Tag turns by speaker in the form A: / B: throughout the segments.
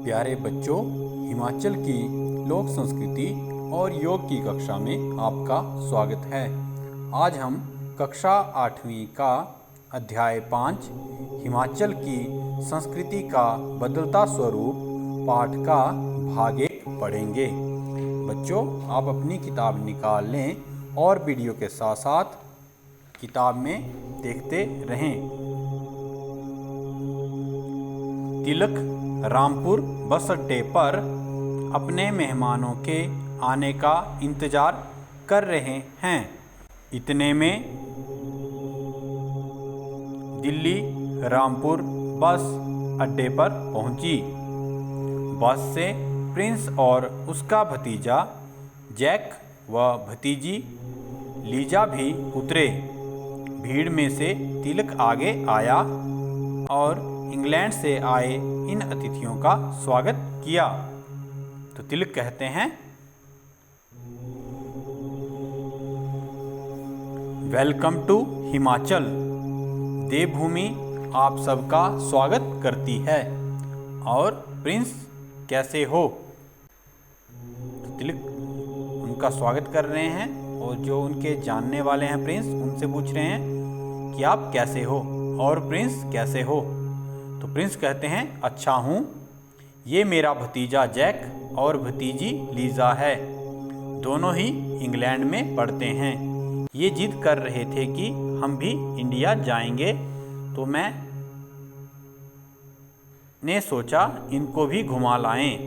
A: प्यारे बच्चों, हिमाचल की लोक संस्कृति और योग की कक्षा में आपका स्वागत है। आज हम कक्षा 8वीं का अध्याय 5 हिमाचल की संस्कृति का बदलता स्वरूप पाठ का भाग 1 पढ़ेंगे। बच्चों, आप अपनी किताब निकाल लें और वीडियो के साथ साथ किताब में देखते रहें। तिलक रामपुर बस अड्डे पर अपने मेहमानों के आने का इंतज़ार कर रहे हैं। इतने में दिल्ली रामपुर बस अड्डे पर पहुंची। बस से प्रिंस और उसका भतीजा जैक व भतीजी लीजा भी उतरे। भीड़ में से तिलक आगे आया और इंग्लैंड से आए इन अतिथियों का स्वागत किया। तो तिलक कहते हैं, वेलकम टू हिमाचल। देवभूमि आप सबका स्वागत करती है। और प्रिंस कैसे हो? तो तिलक उनका स्वागत कर रहे हैं और जो उनके जानने वाले हैं प्रिंस, उनसे पूछ रहे हैं कि आप कैसे हो और प्रिंस कैसे हो? तो प्रिंस कहते हैं, अच्छा हूँ। ये मेरा भतीजा जैक और भतीजी लीजा है। दोनों ही इंग्लैंड में पढ़ते हैं। ये जिद कर रहे थे कि हम भी इंडिया जाएंगे, तो मैंने सोचा इनको भी घुमा लाएं।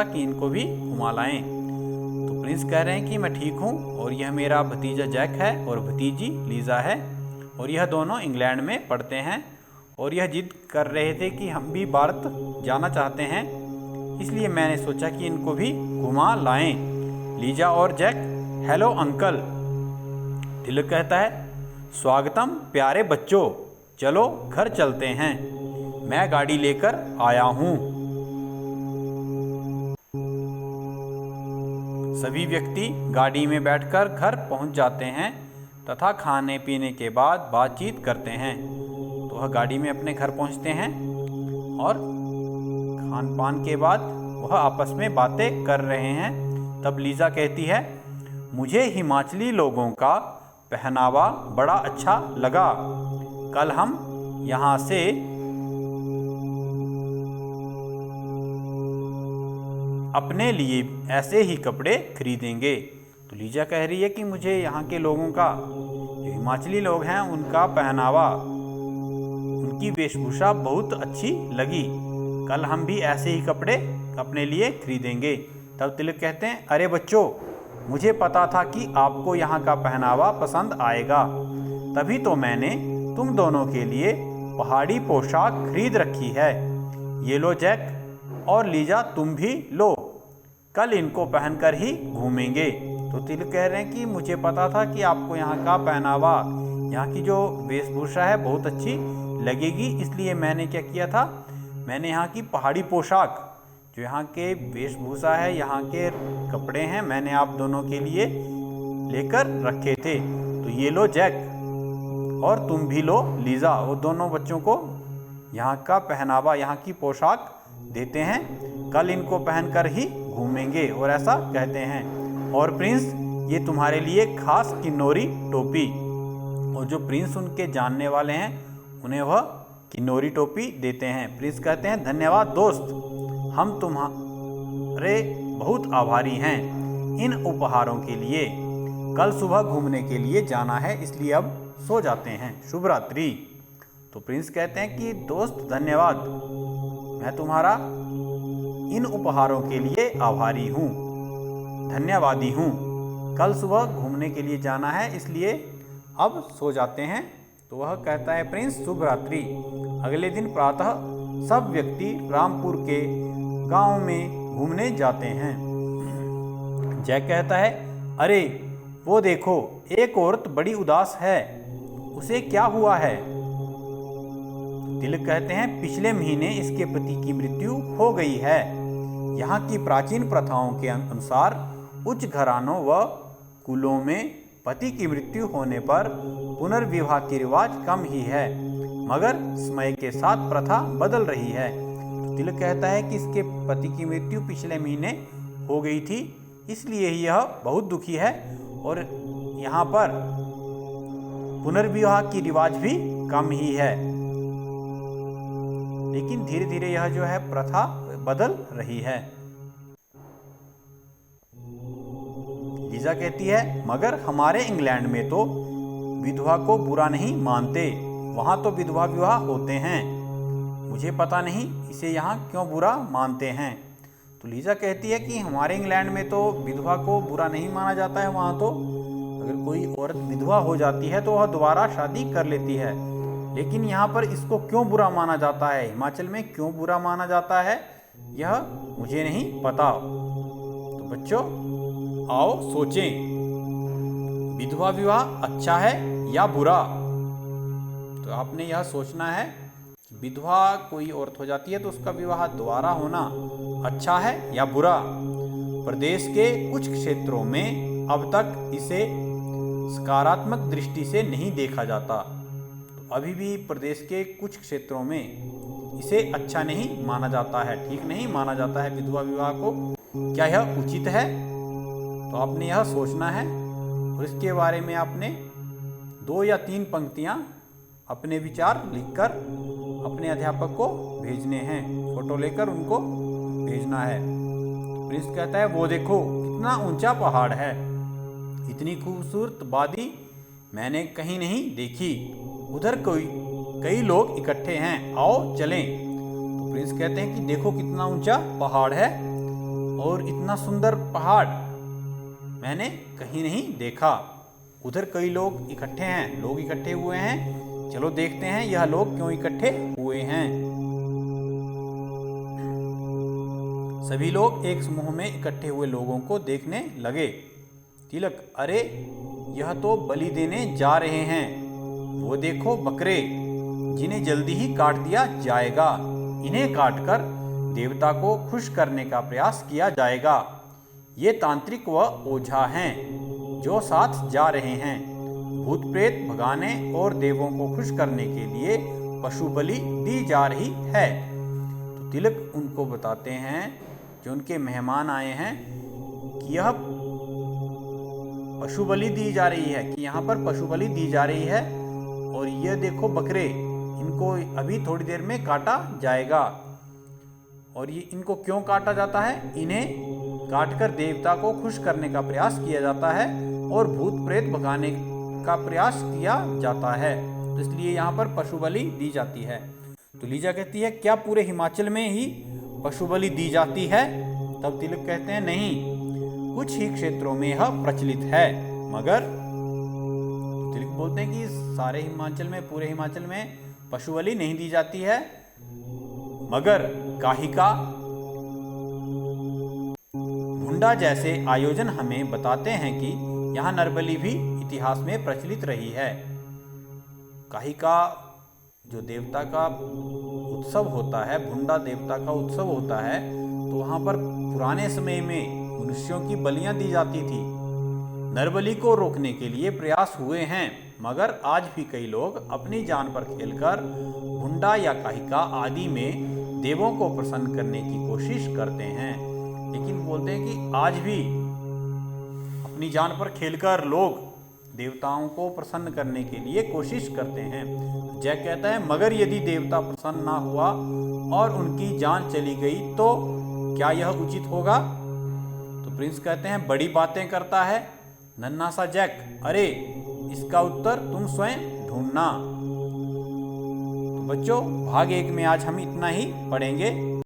A: कि इनको भी घुमा लाएं। तो प्रिंस कह रहे हैं कि मैं ठीक हूँ और यह मेरा भतीजा जैक है और भतीजी लीजा है और यह दोनों इंग्लैंड में पढ़ते हैं और यह जिद कर रहे थे कि हम भी भारत जाना चाहते हैं, इसलिए मैंने सोचा कि इनको भी घुमा लाएं। लीजा और जैक, हेलो अंकल। तिलक कहता है, स्वागतम प्यारे बच्चों, चलो घर चलते हैं, मैं गाड़ी लेकर आया हूँ। सभी व्यक्ति गाड़ी में बैठकर घर पहुँच जाते हैं तथा खाने पीने के बाद बातचीत करते हैं। तो वह गाड़ी में अपने घर पहुंचते हैं और खान पान के बाद वह आपस में बातें कर रहे हैं। तब लीजा कहती है, मुझे हिमाचली लोगों का पहनावा बड़ा अच्छा लगा। कल हम यहाँ से अपने लिए ऐसे ही कपड़े खरीदेंगे। तो लीजा कह रही है कि मुझे यहाँ के लोगों का, जो हिमाचली लोग हैं, उनका पहनावा, उनकी वेशभूषा बहुत अच्छी लगी। कल हम भी ऐसे ही कपड़े अपने लिए खरीदेंगे। तब तिलक कहते हैं, अरे बच्चों, मुझे पता था कि आपको यहाँ का पहनावा पसंद आएगा, तभी तो मैंने तुम दोनों के लिए पहाड़ी पोशाक खरीद रखी है। ये लो जैक और लीजा, तुम भी लो, कल इनको पहनकर ही घूमेंगे। तो तिलक कह रहे हैं कि मुझे पता था कि आपको यहाँ का पहनावा, यहाँ की जो वेशभूषा है बहुत अच्छी लगेगी, इसलिए मैंने क्या किया था, मैंने यहाँ की पहाड़ी पोशाक, जो यहाँ के वेशभूषा है, यहाँ के कपड़े हैं, मैंने आप दोनों के लिए लेकर रखे थे। तो ये लो जैक और तुम भी लो लीजा। वो दोनों बच्चों को यहाँ का पहनावा, यहाँ की पोशाक देते हैं, कल इनको पहनकर ही घूमेंगे और ऐसा कहते हैं। और प्रिंस, ये तुम्हारे लिए खास किन्नौरी टोपी। और जो प्रिंस उनके जानने वाले हैं, उन्हें वह किन्नौरी टोपी देते हैं। प्रिंस कहते हैं, धन्यवाद दोस्त, हम तुम्हारे बहुत आभारी हैं इन उपहारों के लिए। कल सुबह घूमने के लिए जाना है, इसलिए अब सो जाते हैं। शुभ रात्रि। तो प्रिंस कहते हैं कि दोस्त धन्यवाद, मैं तुम्हारा इन उपहारों के लिए आभारी हूँ, धन्यवादी हूँ। कल सुबह घूमने के लिए जाना है, इसलिए अब सो जाते हैं। तो वह कहता है, प्रिंस शुभ रात्रि। अगले दिन प्रातः सब व्यक्ति रामपुर के गांव में घूमने जाते हैं। जैक कहता है, अरे वो देखो, एक औरत बड़ी उदास है, उसे क्या हुआ है? तिलक कहते हैं, पिछले महीने इसके पति की मृत्यु हो गई है। यहाँ की प्राचीन प्रथाओं के अनुसार उच्च घरानों व कुलों में पति की मृत्यु होने पर पुनर्विवाह की रिवाज कम ही है, मगर समय के साथ प्रथा बदल रही है। तिलक कहता है कि इसके पति की मृत्यु पिछले महीने हो गई थी, इसलिए यह बहुत दुखी है और यहाँ पर पुनर्विवाह की रिवाज भी कम ही है। लेकिन धीरे धीरे यह जो है प्रथा बदल रही है। लीजा कहती है मगर हमारे इंग्लैंड में तो विधवा को बुरा नहीं मानते, वहाँ तो विधवा विवाह होते हैं। मुझे पता नहीं इसे यहाँ क्यों बुरा मानते हैं। तो लीजा कहती है कि हमारे इंग्लैंड में तो विधवा को बुरा नहीं माना जाता है, वहाँ तो अगर कोई औरत विधवा हो जाती है तो वह दोबारा शादी कर लेती है, लेकिन यहाँ पर इसको क्यों बुरा माना जाता है, हिमाचल में क्यों बुरा माना जाता है, यह मुझे नहीं पता। तो बच्चों आओ सोचें, विधवा विवाह अच्छा है या बुरा। तो आपने यह सोचना है कि विधवा कोई औरत हो जाती है तो उसका विवाह दोबारा होना अच्छा है या बुरा। प्रदेश के कुछ क्षेत्रों में अब तक इसे सकारात्मक दृष्टि से नहीं देखा जाता। तो अभी भी प्रदेश के कुछ क्षेत्रों में इसे अच्छा नहीं माना जाता है, ठीक नहीं माना जाता है विधवा विवाह को। क्या यह उचित है? तो आपने यह सोचना है और इसके बारे में आपने 2 या 3 पंक्तियां अपने विचार लिखकर अपने अध्यापक को भेजने हैं, फोटो लेकर उनको भेजना है। प्रिंस कहता है वो देखो कितना ऊंचा पहाड़ है, इतनी खूबसूरत वादी मैंने कहीं नहीं देखी, उधर कई लोग इकट्ठे हैं, आओ चलें। तो प्रिंस कहते हैं कि देखो कितना ऊंचा पहाड़ है और इतना सुंदर पहाड़ मैंने कहीं नहीं देखा, उधर कई लोग इकट्ठे हैं, लोग इकट्ठे हुए हैं, चलो देखते हैं यह लोग क्यों इकट्ठे हुए हैं। सभी लोग एक समूह में इकट्ठे हुए लोगों को देखने लगे। तिलक अरे यह तो बलि देने जा रहे हैं, वो देखो बकरे जिन्हें जल्दी ही काट दिया जाएगा, इन्हें काटकर देवता को खुश करने का प्रयास किया जाएगा। ये तांत्रिक व ओझा हैं जो साथ जा रहे हैं, भूत प्रेत भगाने और देवों को खुश करने के लिए पशु बलि दी जा रही है। तो तिलक उनको बताते हैं जो उनके मेहमान आए हैं कि यह पशु बलि दी जा रही है, कि यहाँ पर पशु बलि दी जा रही है और यह देखो बकरे, इनको अभी थोड़ी देर में काटा जाएगा। और ये इनको क्यों काटा जाता है? इन्हें काटकर देवता को खुश करने का प्रयास किया जाता है और भूत प्रेत भगाने का प्रयास किया जाता है, तो इसलिए यहाँ पर पशु बलि दी जाती है। तो लीजा कहती है क्या पूरे हिमाचल में ही पशु बलि दी जाती है? तब तिलक कहते हैं नहीं, कुछ ही क्षेत्रों में यह प्रचलित है, मगर तिलक बोलते हैं कि सारे हिमाचल में, पूरे हिमाचल में पशु बलि नहीं दी जाती है, मगर काहिका भुंडा जैसे आयोजन हमें बताते हैं कि यहाँ नरबलि भी इतिहास में प्रचलित रही है। काहिका जो देवता का उत्सव होता है, भुंडा देवता का उत्सव होता है, तो वहाँ पर पुराने समय में मनुष्यों की बलियां दी जाती थी। नरबलि को रोकने के लिए प्रयास हुए हैं, मगर आज भी कई लोग अपनी जान पर खेलकर भुंडा या काहिका आदि में देवों को प्रसन्न करने की कोशिश करते हैं। लेकिन बोलते हैं कि आज भी अपनी जान पर खेलकर लोग देवताओं को प्रसन्न करने के लिए कोशिश करते हैं। जैक कहता है मगर यदि देवता प्रसन्न ना हुआ और उनकी जान चली गई तो क्या यह उचित होगा? तो प्रिंस कहते हैं बड़ी बातें करता है नन्हा सा जैक, अरे इसका उत्तर तुम स्वयं ढूंढना। तो बच्चों भाग 1 में आज हम इतना ही पढ़ेंगे।